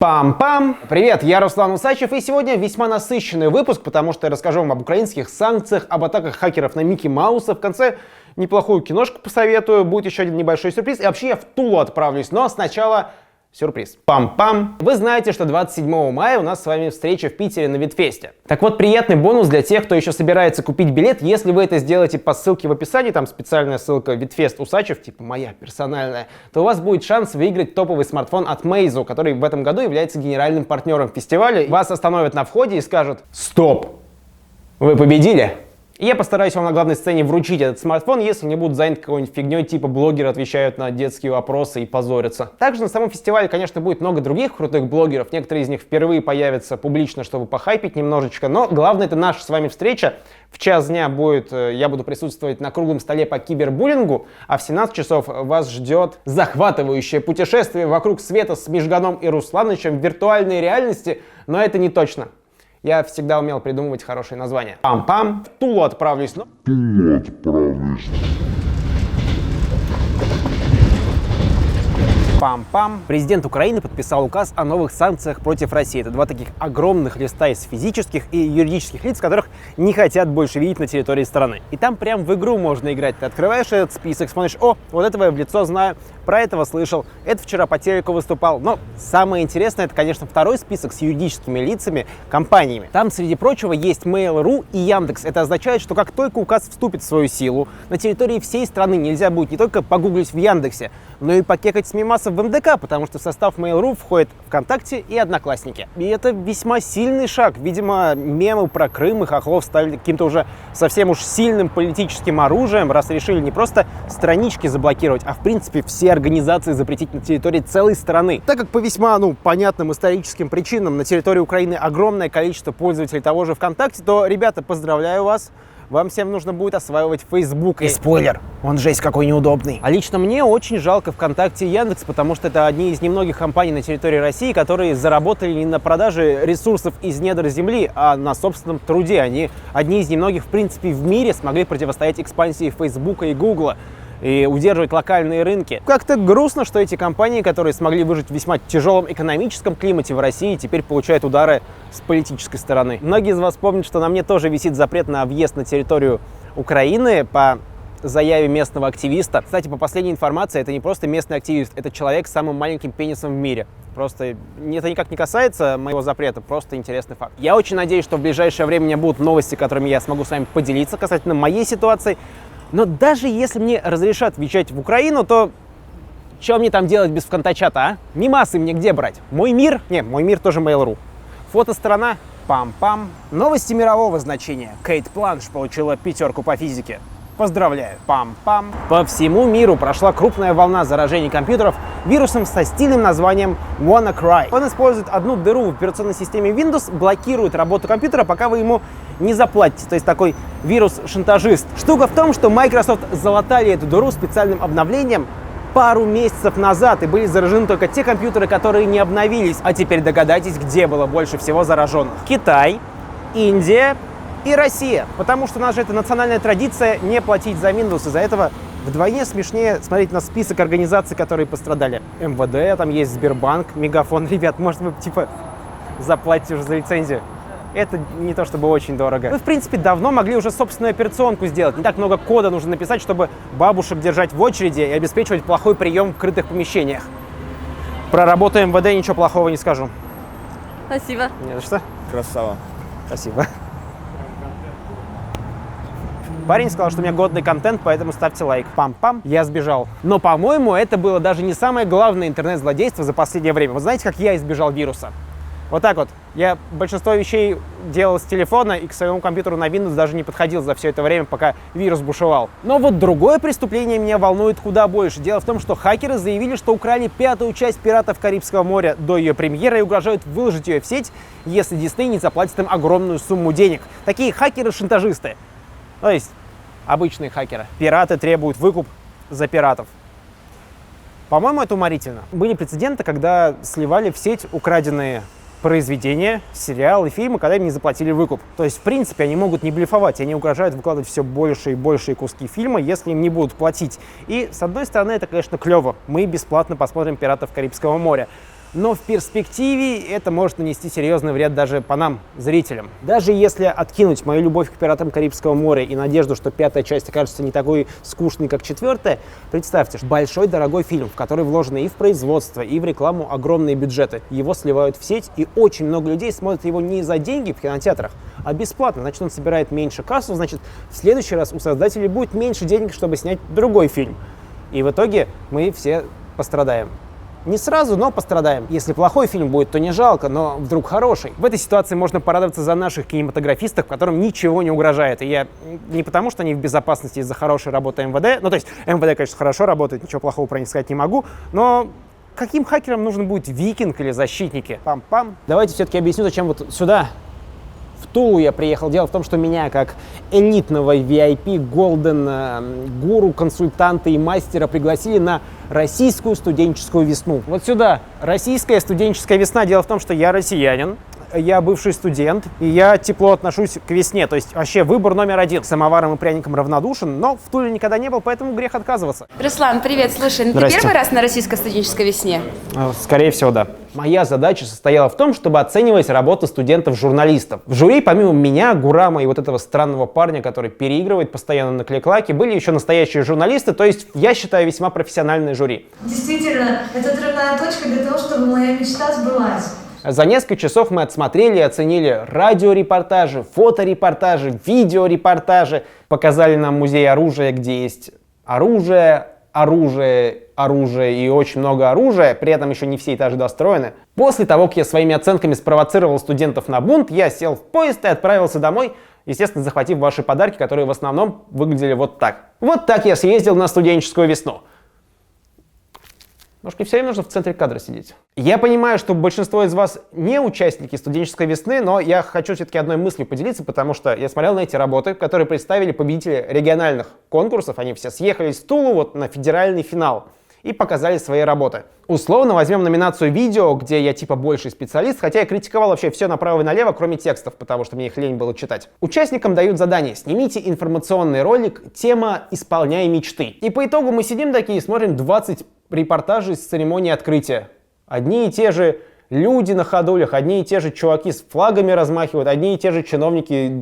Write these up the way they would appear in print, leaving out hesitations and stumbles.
Пам-пам! Привет, я Руслан Усачев, и сегодня весьма насыщенный выпуск, потому что я расскажу вам об украинских санкциях, об атаках хакеров на Микки Мауса. В конце неплохую киношку посоветую, будет еще один небольшой сюрприз, и вообще я в Тулу отправлюсь, но сначала сюрприз. Пам-пам! Вы знаете, что 27 мая у нас с вами встреча в Питере на Витфесте. Так вот, приятный бонус для тех, кто еще собирается купить билет. Если вы это сделаете по ссылке в описании, там специальная ссылка Витфест Усачев, типа моя персональная, то у вас будет шанс выиграть топовый смартфон от Meizu, который в этом году является генеральным партнером фестиваля. Вас остановят на входе и скажут: «Стоп! Вы победили!» И я постараюсь вам на главной сцене вручить этот смартфон, если не будут заняты какой-нибудь фигней, типа блогеры отвечают на детские вопросы и позорятся. Также на самом фестивале, конечно, будет много других крутых блогеров. Некоторые из них впервые появятся публично, чтобы похайпить немножечко. Но главное, это наша с вами встреча. В час дня я буду присутствовать на круглом столе по кибербуллингу, а в 17 часов вас ждет захватывающее путешествие вокруг света с Мижганом и Русланычем в виртуальной реальности, но это не точно. Я всегда умел придумывать хорошие названия. Пам-пам, в Тулу отправлюсь. Пам-пам. Президент Украины подписал указ о новых санкциях против России. Это два таких огромных листа из физических и юридических лиц, которых не хотят больше видеть на территории страны. И там прям в игру можно играть. Ты открываешь этот список, смотришь: о, вот этого я в лицо знаю, про этого слышал, это вчера по телеку выступал. Но самое интересное, это, конечно, второй список с юридическими лицами, компаниями. Там, среди прочего, есть Mail.ru и Яндекс. Это означает, что как только указ вступит в свою силу, на территории всей страны нельзя будет не только погуглить в Яндексе, но и покекать с мемасов в МДК, потому что в состав Mail.ru входит ВКонтакте и Одноклассники. И это весьма сильный шаг. Видимо, мемы про Крым и хохлов стали каким-то уже совсем уж сильным политическим оружием, раз решили не просто странички заблокировать, а в принципе все организации запретить на территории целой страны. Так как по весьма, понятным историческим причинам на территории Украины огромное количество пользователей того же ВКонтакте, то, ребята, поздравляю вас. Вам всем нужно будет осваивать Facebook. И спойлер, он жесть какой неудобный. А лично мне очень жалко ВКонтакте и Яндекс, потому что это одни из немногих компаний на территории России, которые заработали не на продаже ресурсов из недр земли, а на собственном труде. Они одни из немногих, в принципе, в мире смогли противостоять экспансии Facebook и Google и удерживать локальные рынки. Как-то грустно, что эти компании, которые смогли выжить в весьма тяжелом экономическом климате в России, теперь получают удары с политической стороны. Многие из вас помнят, что на мне тоже висит запрет на въезд на территорию Украины по заяве местного активиста. Кстати, по последней информации, это не просто местный активист, это человек с самым маленьким пенисом в мире. Просто это никак не касается моего запрета, просто интересный факт. Я очень надеюсь, что в ближайшее время у меня будут новости, которыми я смогу с вами поделиться касательно моей ситуации. Но даже если мне разрешат въезжать в Украину, то что мне там делать без ВКонтачата, а? Мемасы мне где брать? Мой мир? Не, мой мир тоже Mail.ru. Фотосторона? Пам-пам. Новости мирового значения. Кейт Бланш получила 5 по физике. Поздравляю. Пам-пам. По всему миру прошла крупная волна заражений компьютеров вирусом со стильным названием WannaCry. Он использует одну дыру в операционной системе Windows, блокирует работу компьютера, пока вы ему не заплатите. То есть такой вирус-шантажист. Штука в том, что Microsoft залатали эту дыру специальным обновлением пару месяцев назад, и были заражены только те компьютеры, которые не обновились. А теперь догадайтесь, где было больше всего зараженных. Китай, Индия и Россия. Потому что у нас же это национальная традиция не платить за Windows. Из-за этого вдвойне смешнее смотреть на список организаций, которые пострадали. МВД, там есть Сбербанк, Мегафон. Ребят, может вы заплатите уже за лицензию? Это не то чтобы очень дорого. Вы, в принципе, давно могли уже собственную операционку сделать. Не так много кода нужно написать, чтобы бабушек держать в очереди и обеспечивать плохой прием в крытых помещениях. Про работу МВД ничего плохого не скажу. Спасибо. Не за что. Красава. Спасибо. Парень сказал, что у меня годный контент, поэтому ставьте лайк. Пам-пам, я сбежал. Но, по-моему, это было даже не самое главное интернет-злодейство за последнее время. Вы знаете, как я избежал вируса? Вот так вот. Я большинство вещей делал с телефона и к своему компьютеру на Windows даже не подходил за все это время, пока вирус бушевал. Но вот другое преступление меня волнует куда больше. Дело в том, что хакеры заявили, что украли 5-ю часть «Пиратов Карибского моря» до ее премьеры и угрожают выложить ее в сеть, если Disney не заплатит им огромную сумму денег. Такие хакеры-шантажисты. То есть обычные хакеры. Пираты требуют выкуп за пиратов. По-моему, это уморительно. Были прецеденты, когда сливали в сеть украденные произведения, сериалы, фильмы, когда им не заплатили выкуп. То есть, в принципе, они могут не блефовать, они угрожают выкладывать все больше и большие куски фильма, если им не будут платить. И, с одной стороны, это, конечно, клево. Мы бесплатно посмотрим «Пиратов Карибского моря». Но в перспективе это может нанести серьезный вред даже по нам, зрителям. Даже если откинуть мою любовь к «Пиратам Карибского моря» и надежду, что пятая часть окажется не такой скучной, как четвертая, представьте, что большой дорогой фильм, в который вложены и в производство, и в рекламу огромные бюджеты. Его сливают в сеть, и очень много людей смотрят его не за деньги в кинотеатрах, а бесплатно. Значит, он собирает меньше кассу, значит, в следующий раз у создателей будет меньше денег, чтобы снять другой фильм. И в итоге мы все пострадаем. Не сразу, но пострадаем. Если плохой фильм будет, то не жалко, но вдруг хороший. В этой ситуации можно порадоваться за наших кинематографистов, которым ничего не угрожает. И я не потому, что они в безопасности из-за хорошей работы МВД. Ну, то есть МВД, конечно, хорошо работает, ничего плохого про них сказать не могу, но каким хакерам нужен будет Викинг или Защитники? Пам-пам. Давайте все-таки объясню, зачем вот сюда, в Тулу, я приехал. Дело в том, что меня, как элитного VIP, Golden, гуру, консультанта и мастера, пригласили на российскую студенческую весну. Вот сюда. Российская студенческая весна. Дело в том, что я россиянин, я бывший студент, и я тепло отношусь к весне. То есть вообще выбор номер один. К самоварам и пряникам равнодушен, но в Туле никогда не был, поэтому грех отказываться. Руслан, привет. Слушай, ты первый раз на российской студенческой весне? Скорее всего, да. Моя задача состояла в том, чтобы оценивать работу студентов-журналистов. В жюри, помимо меня, Гурама и вот этого странного парня, который переигрывает постоянно на клик-лаке, были еще настоящие журналисты, то есть, я считаю, весьма профессиональное жюри. Действительно, это отправная точка для того, чтобы моя мечта сбылась. За несколько часов мы отсмотрели и оценили радиорепортажи, фоторепортажи, видеорепортажи. Показали нам музей оружия, где есть оружие и очень много оружия, при этом еще не все этажи достроены. После того, как я своими оценками спровоцировал студентов на бунт, я сел в поезд и отправился домой, естественно, захватив ваши подарки, которые в основном выглядели вот так. Вот так я съездил на студенческую весну. Может, не все время нужно в центре кадра сидеть. Я понимаю, что большинство из вас не участники студенческой весны, но я хочу все-таки одной мыслью поделиться, потому что я смотрел на эти работы, которые представили победители региональных конкурсов. Они все съехались в Тулу вот на федеральный финал и показали свои работы. Условно возьмем номинацию «Видео», где я типа больший специалист, хотя я критиковал вообще все направо и налево, кроме текстов, потому что мне их лень было читать. Участникам дают задание: снимите информационный ролик, тема «Исполняй мечты». И по итогу мы сидим такие и смотрим 20 репортажей с церемонии открытия. Одни и те же люди на ходулях, одни и те же чуваки с флагами размахивают, одни и те же чиновники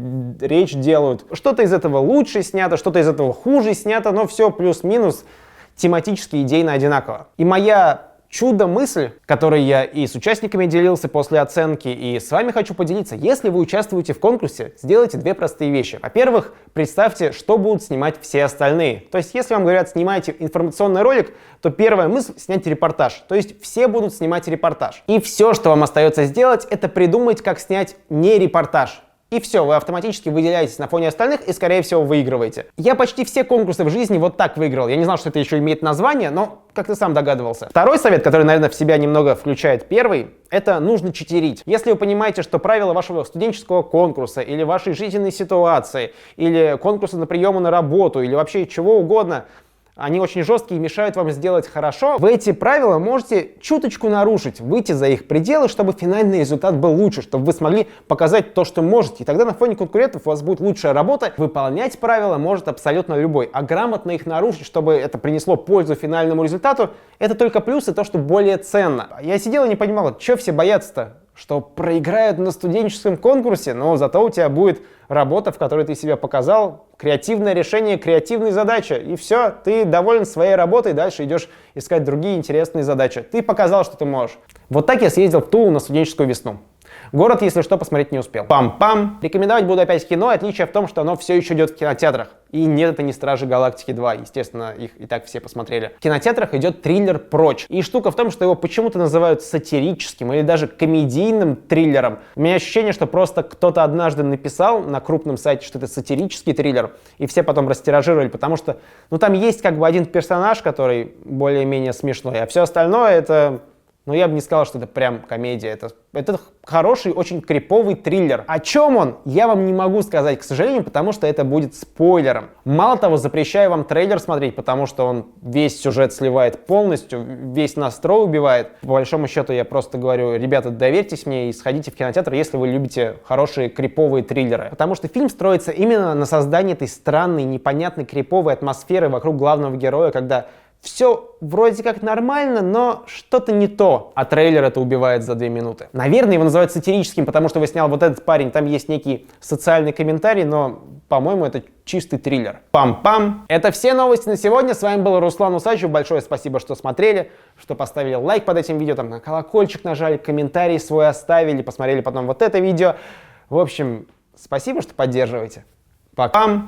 речь делают. Что-то из этого лучше снято, что-то из этого хуже снято, но все плюс-минус тематически, идейно одинаково. И моя чудо-мысль, которой я и с участниками делился после оценки, и с вами хочу поделиться. Если вы участвуете в конкурсе, сделайте две простые вещи. Во-первых, представьте, что будут снимать все остальные. То есть, если вам говорят, снимайте информационный ролик, то первая мысль — снять репортаж. То есть, все будут снимать репортаж. И все, что вам остается сделать, это придумать, как снять не репортаж. И все, вы автоматически выделяетесь на фоне остальных и, скорее всего, выигрываете. Я почти все конкурсы в жизни вот так выиграл. Я не знал, что это еще имеет название, но как ты сам догадывался. Второй совет, который, наверное, в себя немного включает первый, это нужно читерить. Если вы понимаете, что правила вашего студенческого конкурса или вашей жизненной ситуации, или конкурса на приемы на работу, или вообще чего угодно, они очень жесткие и мешают вам сделать хорошо, вы эти правила можете чуточку нарушить, выйти за их пределы, чтобы финальный результат был лучше, чтобы вы смогли показать то, что можете. И тогда на фоне конкурентов у вас будет лучшая работа. Выполнять правила может абсолютно любой, а грамотно их нарушить, чтобы это принесло пользу финальному результату, это только плюс и то, что более ценно. Я сидел и не понимал, что все боятся-то? Что проиграют на студенческом конкурсе, но зато у тебя будет работа, в которой ты себя показал, креативное решение креативной задачи, и все, ты доволен своей работой, дальше идешь искать другие интересные задачи. Ты показал, что ты можешь. Вот так я съездил в Тулу на студенческую весну. Город, если что, посмотреть не успел. Пам-пам! Рекомендовать буду опять кино, отличие в том, что оно все еще идет в кинотеатрах. И нет, это не «Стражи Галактики 2», естественно, их и так все посмотрели. В кинотеатрах идет триллер «Прочь». И штука в том, что его почему-то называют сатирическим или даже комедийным триллером. У меня ощущение, что просто кто-то однажды написал на крупном сайте, что это сатирический триллер, и все потом растиражировали, потому что, ну, там есть как бы один персонаж, который более-менее смешной, а все остальное это... Но я бы не сказал, что это прям комедия. Это хороший, очень криповый триллер. О чем он, я вам не могу сказать, к сожалению, потому что это будет спойлером. Мало того, запрещаю вам трейлер смотреть, потому что он весь сюжет сливает полностью, весь настрой убивает. По большому счету, я просто говорю: ребята, доверьтесь мне и сходите в кинотеатр, если вы любите хорошие криповые триллеры. Потому что фильм строится именно на создании этой странной, непонятной, криповой атмосферы вокруг главного героя, когда все вроде как нормально, но что-то не то. А трейлер это убивает за 2 минуты. Наверное, его называют сатирическим, потому что его снял вот этот парень. Там есть некий социальный комментарий, но, по-моему, это чистый триллер. Пам-пам! Это все новости на сегодня. С вами был Руслан Усачев. Большое спасибо, что смотрели, что поставили лайк под этим видео, там на колокольчик нажали, комментарий свой оставили, посмотрели потом вот это видео. В общем, спасибо, что поддерживаете. Пока!